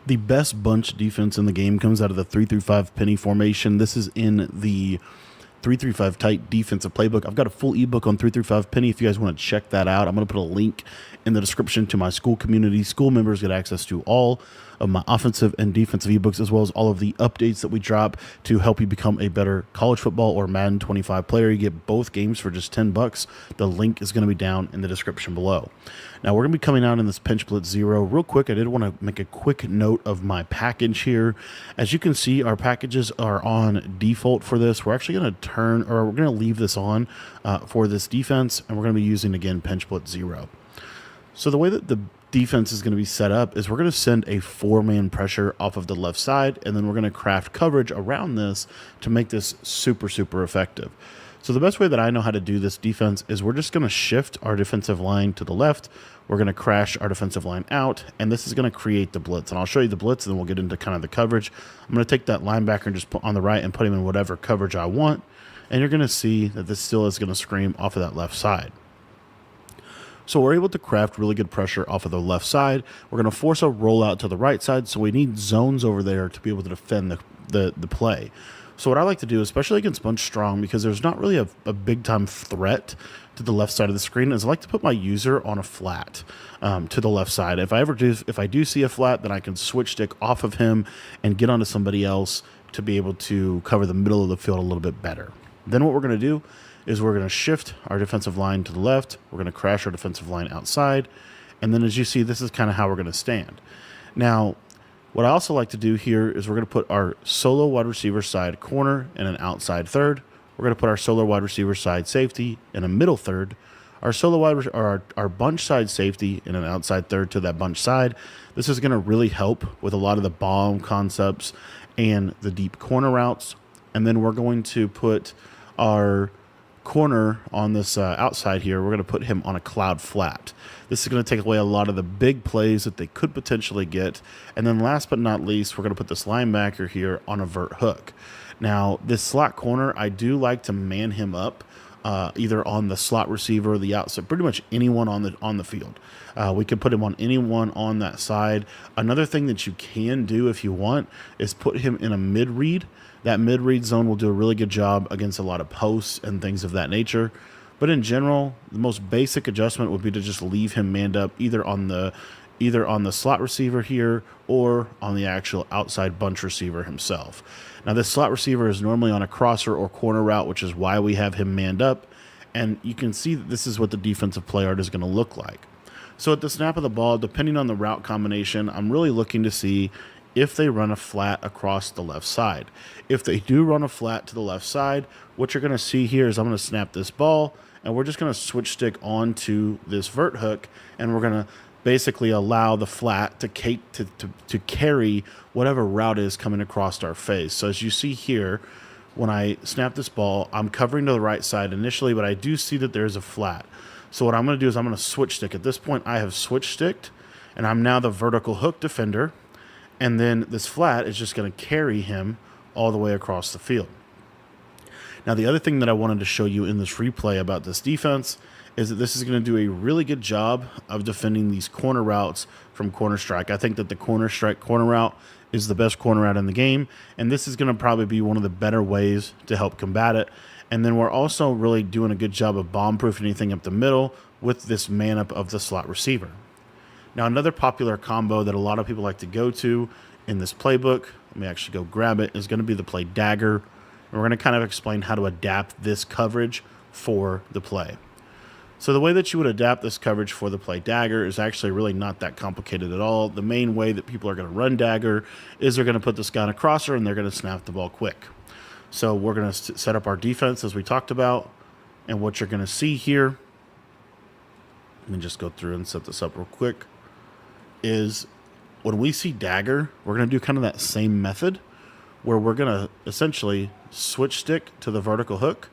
The best bunch defense in the game comes out of the 3-5 penny formation. This is in the 3-5 tight defensive playbook. I've got a full ebook on 3-5 penny if you guys want to check that out. I'm going to put a link in the description to my school community. School members get access to all of my offensive and defensive ebooks, as well as all of the updates that we drop to help you become a better college football or Madden 25 player. You get both games for just $10. The link is going to be down in the description below. Now, we're going to be coming out in this Pinch Blitz 0. Real quick, I did want to make a quick note of my package here. As you can see, our packages are on default for this. We're actually going to we're going to leave this on for this defense, and we're going to be using, again, Pinch Blitz 0. So the way that the defense is going to be set up is we're going to send a 4-man pressure off of the left side, and then we're going to craft coverage around this to make this super, super effective. So the best way that I know how to do this defense is we're just going to shift our defensive line to the left. We're going to crash our defensive line out, and this is going to create the blitz. And I'll show you the blitz, and then we'll get into kind of the coverage. I'm going to take that linebacker and just put on the right and put him in whatever coverage I want, and you're going to see that this still is going to scream off of that left side. So we're able to craft really good pressure off of the left side. We're going to force a rollout to the right side, so we need zones over there to be able to defend the play. So what I like to do, especially against bunch strong, because there's not really a big-time threat to the left side of the screen, is I like to put my user on a flat to the left side. If I do see a flat, then I can switch stick off of him and get onto somebody else to be able to cover the middle of the field a little bit better. Then what we're going to do is we're going to shift our defensive line to the left. We're going to crash our defensive line outside. And then as you see, this is kind of how we're going to stand. Now, what I also like to do here is we're going to put our solo wide receiver side corner in an outside third. We're going to put our solo wide receiver side safety in a middle third. Our solo our bunch side safety in an outside third to that bunch side. This is going to really help with a lot of the bomb concepts and the deep corner routes. And then we're going to put our corner on this outside here. We're going to put him on a cloud flat. This is going to take away a lot of the big plays that they could potentially get. And then last but not least, we're going to put this linebacker here on a vert hook. Now, this slot corner, I do like to man him up either on the slot receiver or the outside, pretty much anyone on the field. We can put him on anyone on that side. Another thing that you can do if you want is put him in a mid-read. That mid-read zone will do a really good job against a lot of posts and things of that nature. But in general, the most basic adjustment would be to just leave him manned up either on the slot receiver here or on the actual outside bunch receiver himself. Now, this slot receiver is normally on a crosser or corner route, which is why we have him manned up. And you can see that this is what the defensive play art is going to look like. So at the snap of the ball, depending on the route combination, I'm really looking to see if they run a flat across the left side. If they do run a flat to the left side, what you're going to see here is I'm going to snap this ball, and we're just going to switch stick onto this vert hook, and we're going to basically allow the flat to carry whatever route is coming across our face. So as you see here, when I snap this ball, I'm covering to the right side initially, but I do see that there's a flat. So what I'm going to do is I'm going to switch stick. At this point, I have switch sticked, and I'm now the vertical hook defender. And then this flat is just going to carry him all the way across the field. Now, the other thing that I wanted to show you in this replay about this defense is that this is going to do a really good job of defending these corner routes from corner strike. I think that the corner strike corner route is the best corner route in the game, and this is going to probably be one of the better ways to help combat it. And then we're also really doing a good job of bomb-proofing anything up the middle with this man-up of the slot receiver. Now, another popular combo that a lot of people like to go to in this playbook, let me actually go grab it, is going to be the play dagger. And we're going to kind of explain how to adapt this coverage for the play. So the way that you would adapt this coverage for the play dagger is actually really not that complicated at all. The main way that people are going to run dagger is they're going to put this guy on a crosser and they're going to snap the ball quick. So we're going to set up our defense as we talked about. And what you're going to see here, let me just go through and set this up real quick, is when we see dagger, we're going to do kind of that same method where we're going to essentially switch stick to the vertical hook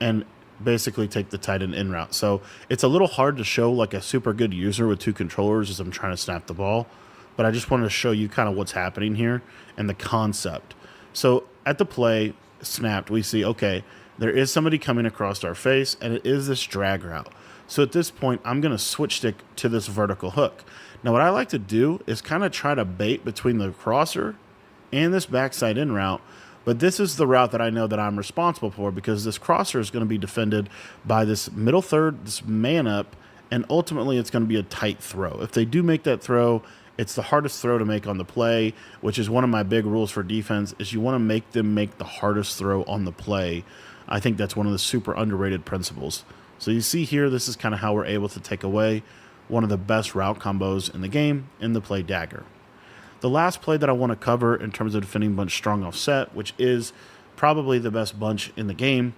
and basically take the tight end in route. So it's a little hard to show like a super good user with two controllers as I'm trying to snap the ball, but I just wanted to show you kind of what's happening here and the concept. So at the play snapped, we see, okay, there is somebody coming across our face, and it is this drag route. So at this point, I'm going to switch stick to this vertical hook. Now, what I like to do is kind of try to bait between the crosser and this backside in route. But this is the route that I know that I'm responsible for, because this crosser is going to be defended by this middle third, this man up, and ultimately it's going to be a tight throw. If they do make that throw, it's the hardest throw to make on the play, which is one of my big rules for defense, is you want to make them make the hardest throw on the play. I think that's one of the super underrated principles. So you see here, this is kind of how we're able to take away one of the best route combos in the game in the play dagger. The last play that I want to cover in terms of defending bunch strong offset, which is probably the best bunch in the game,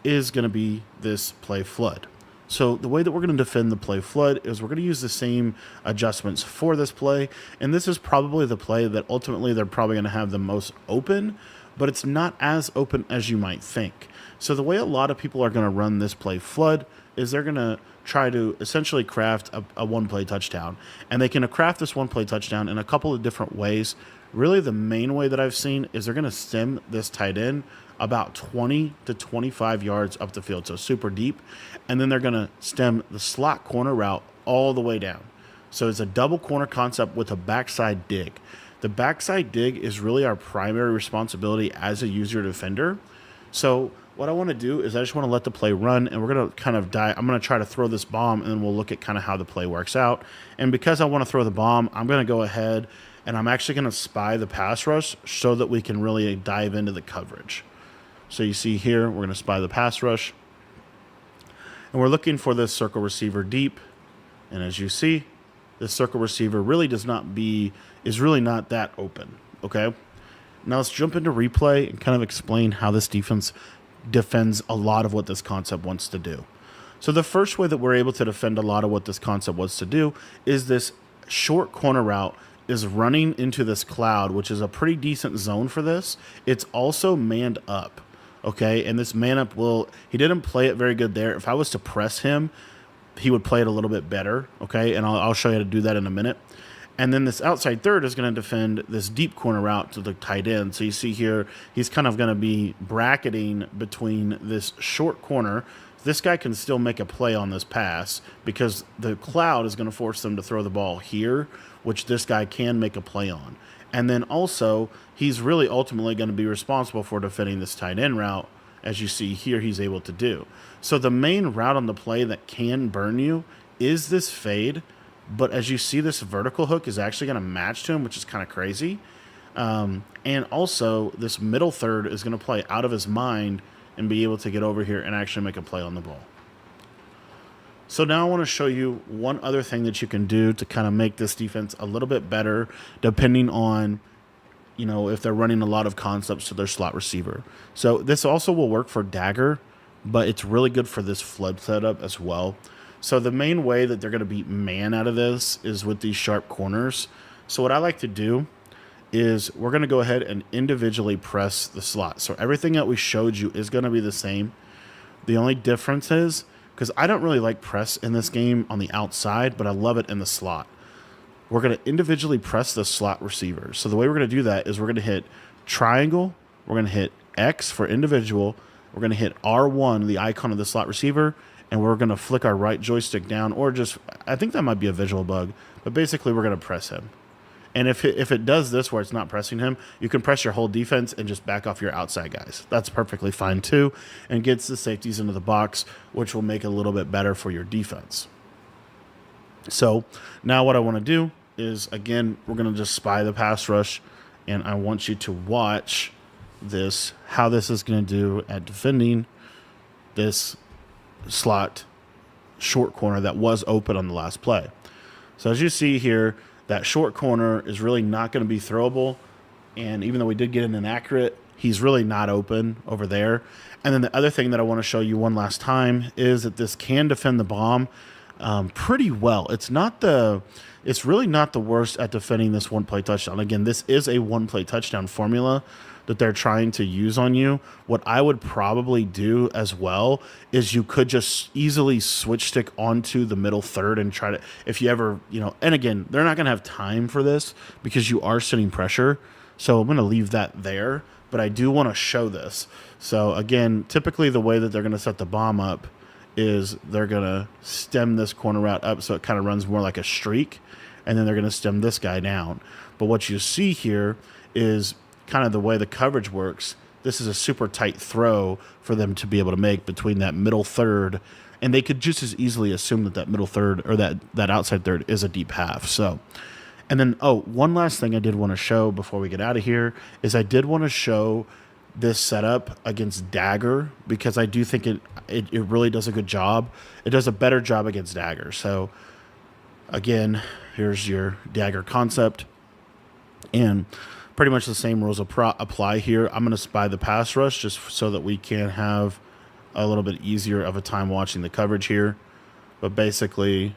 is going to be this play flood. So the way that we're going to defend the play flood is we're going to use the same adjustments for this play, and this is probably the play that ultimately they're probably going to have the most open, but it's not as open as you might think. So the way a lot of people are going to run this play flood is they're going to try to essentially craft a one-play touchdown. And they can craft this one-play touchdown in a couple of different ways. Really, the main way that I've seen is they're going to stem this tight end about 20 to 25 yards up the field, so super deep. And then they're going to stem the slot corner route all the way down. So it's a double corner concept with a backside dig. The backside dig is really our primary responsibility as a user defender. So what I want to do is I just want to let the play run, and we're going to kind of I'm going to try to throw this bomb, and then we'll look at kind of how the play works out. And because I want to throw the bomb, I'm going to go ahead and I'm actually going to spy the pass rush so that we can really dive into the coverage. So you see here, we're going to spy the pass rush, and we're looking for this circle receiver deep. And as you see, this circle receiver really is really not that open. Okay. Now let's jump into replay and kind of explain how this defense defends a lot of what this concept wants to do. So the first way that we're able to defend a lot of what this concept wants to do is this short corner route is running into this cloud, which is a pretty decent zone for this. It's also manned up, okay? And this man up he didn't play it very good there. If I was to press him, he would play it a little bit better, okay? And I'll show you how to do that in a minute. And then this outside third is going to defend this deep corner route to the tight end. So you see here, he's kind of going to be bracketing between this short corner. This guy can still make a play on this pass because the cloud is going to force them to throw the ball here, which this guy can make a play on. And then also, he's really ultimately going to be responsible for defending this tight end route, as you see here he's able to do. So the main route on the play that can burn you is this fade. But as you see, this vertical hook is actually going to match to him, which is kind of crazy. And also, this middle third is going to play out of his mind and be able to get over here and actually make a play on the ball. So now I want to show you one other thing that you can do to kind of make this defense a little bit better, depending on, if they're running a lot of concepts to their slot receiver. So this also will work for dagger, but it's really good for this flood setup as well. So the main way that they're going to beat man out of this is with these sharp corners. So what I like to do is we're going to go ahead and individually press the slot. So everything that we showed you is going to be the same. The only difference is, because I don't really like press in this game on the outside, but I love it in the slot. We're going to individually press the slot receiver. So the way we're going to do that is we're going to hit triangle, we're going to hit X for individual, we're going to hit R1, the icon of the slot receiver, and we're going to flick our right joystick down, or just, I think that might be a visual bug, but basically we're going to press him. And if it does this where it's not pressing him, you can press your whole defense and just back off your outside guys. That's perfectly fine too, and gets the safeties into the box, which will make it a little bit better for your defense. So now what I want to do is, again, we're going to just spy the pass rush, and I want you to watch this, how this is going to do at defending this slot short corner that was open on the last play. So as you see here, that short corner is really not going to be throwable, and even though we did get an inaccurate, he's really not open over there. And then the other thing that I want to show you one last time is that this can defend the bomb pretty well. It's really not the worst at defending this one-play touchdown. Again, this is a one-play touchdown formula that they're trying to use on you. What I would probably do as well is you could just easily switch stick onto the middle third and try to, if you ever, and again, they're not going to have time for this because you are sitting pressure. So I'm going to leave that there, but I do want to show this. So again, typically the way that they're going to set the bomb up is they're going to stem this corner route up so it kind of runs more like a streak, and then they're going to stem this guy down. But what you see here is kind of the way the coverage works. This is a super tight throw for them to be able to make between that middle third, and they could just as easily assume that that middle third or that outside third is a deep half. So, and then, one last thing I did want to show before we get out of here is I did want to show this setup against Dagger, because I do think it really does a good job. It does a better job against Dagger. So again, here's your Dagger concept, and pretty much the same rules apply here. I'm going to spy the pass rush just so that we can have a little bit easier of a time watching the coverage here. But basically,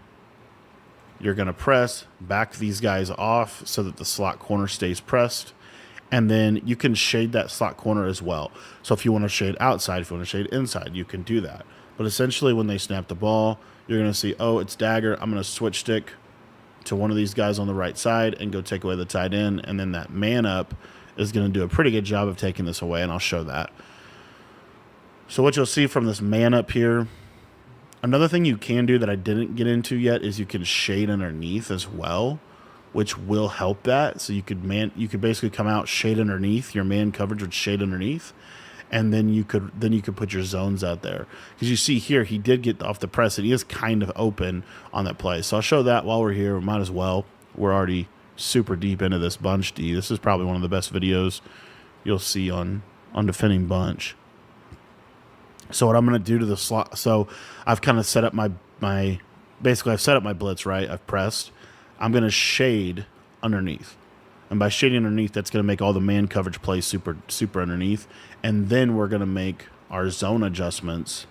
you're going to press, back these guys off so that the slot corner stays pressed. And then you can shade that slot corner as well. So if you want to shade outside, if you want to shade inside, you can do that. But essentially, when they snap the ball, you're going to see, oh, it's Dagger. I'm going to switch stick to one of these guys on the right side and go take away the tight end. And then that man up is going to do a pretty good job of taking this away, and I'll show that. So what you'll see from this man up here, another thing you can do that I didn't get into yet is you can shade underneath as well, which will help that. So you could basically come out, shade underneath, your man coverage would shade underneath, and then you could put your zones out there. Because you see here, he did get off the press, and he is kind of open on that play. So I'll show that while we're here. We might as well. We're already super deep into this bunch D. This is probably one of the best videos you'll see on defending bunch. So what I'm going to do to the slot, so I've kind of set up basically I've set up my blitz, right? I've pressed. I'm going to shade underneath. And by shading underneath, that's going to make all the man coverage plays super, super underneath. And then we're going to make our zone adjustments,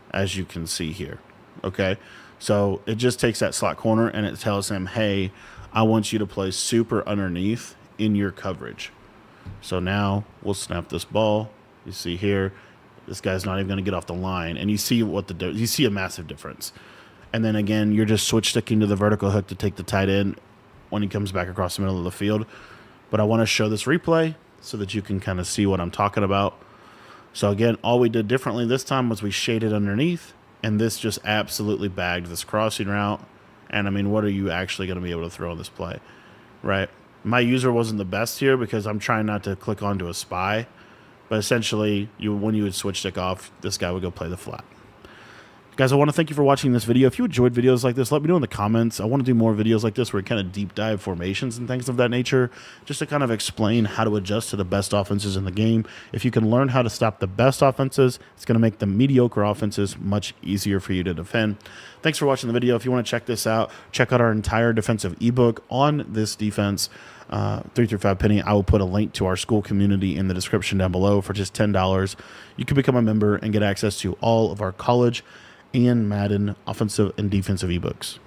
as you can see here. Okay? So it just takes that slot corner and it tells him, hey, I want you to play super underneath in your coverage. So now we'll snap this ball. You see here, this guy's not even going to get off the line. And you see you see a massive difference. And then again, you're just switch sticking to the vertical hook to take the tight end when he comes back across the middle of the field. But I want to show this replay so that you can kind of see what I'm talking about. So again, all we did differently this time was we shaded underneath, and this just absolutely bagged this crossing route. And I mean, what are you actually going to be able to throw on this play, right? My user wasn't the best here because I'm trying not to click onto a spy. But essentially, when you would switch stick off, this guy would go play the flat. Guys, I want to thank you for watching this video. If you enjoyed videos like this, let me know in the comments. I want to do more videos like this where we kind of deep dive formations and things of that nature, just to kind of explain how to adjust to the best offenses in the game. If you can learn how to stop the best offenses, it's going to make the mediocre offenses much easier for you to defend. Thanks for watching the video. If you want to check this out, check out our entire defensive ebook on this defense, 3-5 penny. I will put a link to our school community in the description down below for just $10. You can become a member and get access to all of our college and Madden offensive and defensive ebooks.